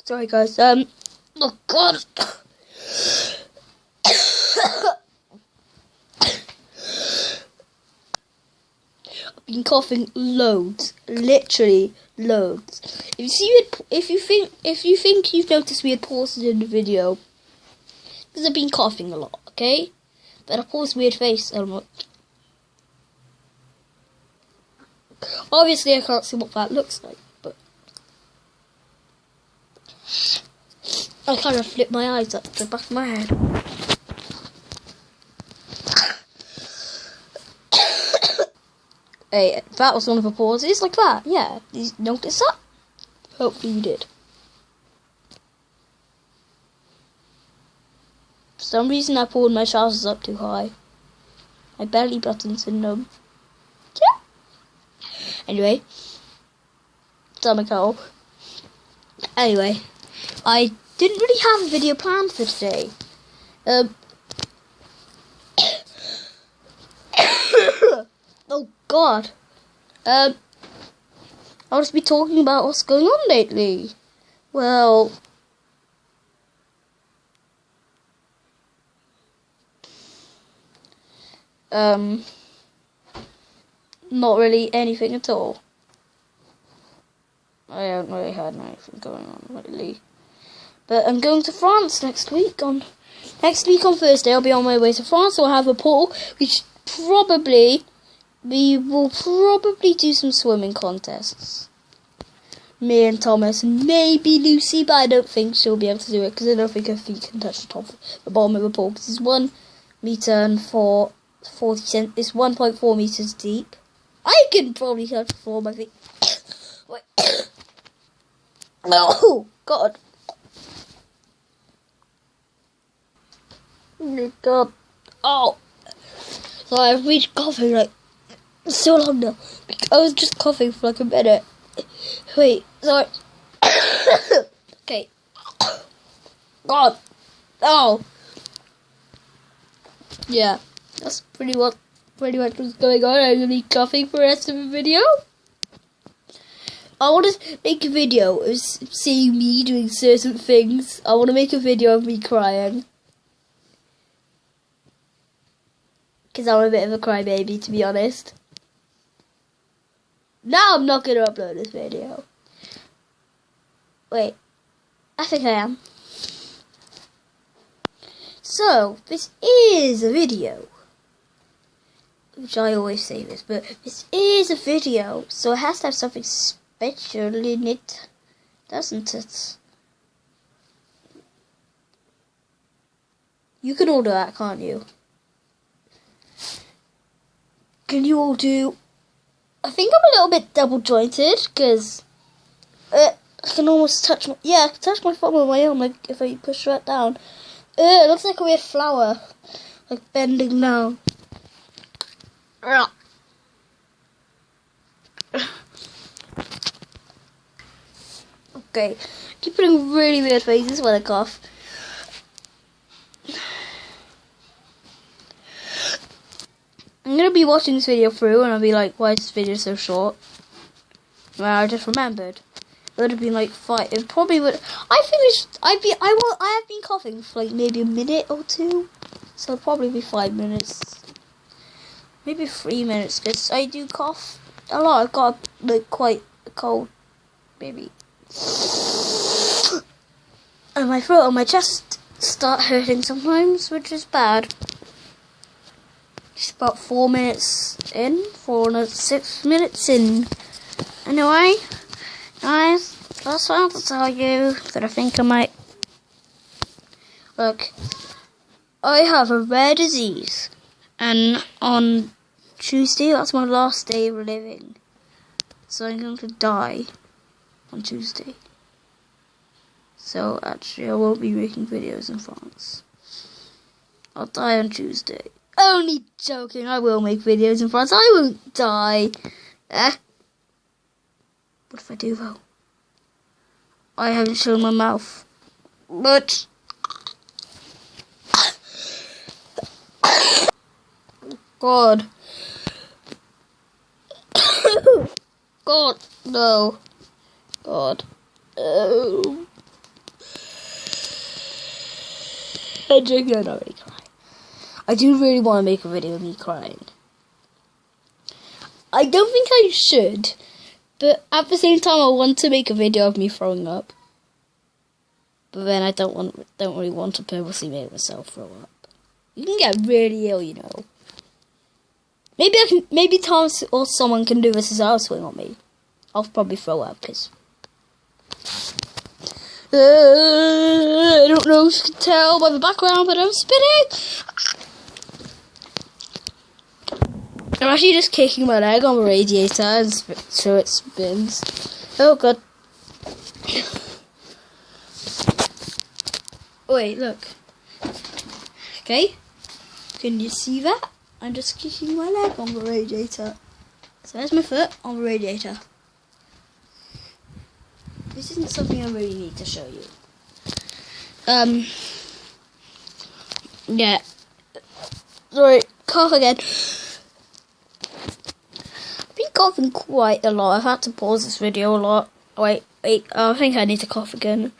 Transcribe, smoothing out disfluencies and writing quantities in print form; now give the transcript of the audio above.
Sorry guys, oh god. I've been coughing loads, literally loads. If you think you've noticed weird pauses in the video, because I've been coughing a lot, okay? But I pause weird face so much. Obviously I can't see what that looks like, but I kind of flip my eyes up to the back of my head. Hey, that was one of the pauses, like that, yeah. Did you notice that? Hopefully you did. For some reason I pulled my trousers up too high. My belly button's in them. Yeah. Anyway. Stomach hole. Anyway. I didn't really have a video planned for today. Oh god. I'll just be talking about what's going on lately. Well, not really anything at all. I haven't really had anything going on lately. But I'm going to France next week on Thursday. I'll be on my way to France. I'll have a pool, which we will probably do some swimming contests. Me and Thomas, and maybe Lucy, but I don't think she'll be able to do it because I don't think her feet can touch the bottom of the pool. Because it's 1 meter and 40 cent. It's 1.4 meters deep. I can probably touch the floor with my feet. Wait. Oh God. Oh God. Oh. So I've been coughing like so long now. I was just coughing for like a minute. Wait, sorry. Okay. God. Oh. Yeah, that's pretty much what's going on. I'm gonna be coughing for the rest of the video. I want to make a video of seeing me doing certain things. I want to make a video of me crying. Because I'm a bit of a crybaby, to be honest. Now I'm not going to upload this video. Wait. I think I am. So, this is a video. Which I always say this, but this is a video. So it has to have something special in it. Doesn't it? You can all do that, can't you? Can you all do... I think I'm a little bit double jointed because I can almost touch my... Yeah, I can touch my thumb with my arm like if I push that down. It looks like a weird flower. Like bending down. Okay. Keep putting really weird faces when I cough. I'm going to be watching this video through and I'll be like, why is this video so short? Well, I just remembered. It would have been like 5. It probably would. I have been coughing for like maybe a minute or 2. So it'll probably be 5 minutes. Maybe 3 minutes because I do cough a lot. I've got like quite a cold, maybe. And my throat and my chest start hurting sometimes, which is bad. Just about 4 minutes in, 6 minutes in. Anyway, guys, just want to tell you that I think I might. Look, I have a rare disease, and on Tuesday, that's my last day of living. So I'm going to die on Tuesday. So actually, I won't be making videos in France. I'll die on Tuesday. Only joking, I will make videos in France. I won't die. What if I do though? I haven't shown my mouth. But God. God, no. God. Oh. I'm joking, I'm not really crying. I do really want to make a video of me crying. I don't think I should, but at the same time I want to make a video of me throwing up. But then I don't really want to purposely make myself throw up. You can get really ill, you know. Maybe Tom or someone can do this as well, swing on me. I'll probably throw up because I don't know if you can tell by the background, but I'm spinning. I'm actually just kicking my leg on the radiator and so it spins. Oh god. Wait, look. Okay. Can you see that? I'm just kicking my leg on the radiator. So there's my foot on the radiator. This isn't something I really need to show you. Yeah. Sorry, cough again. I've been coughing quite a lot. I've had to pause this video a lot. Wait, I think I need to cough again.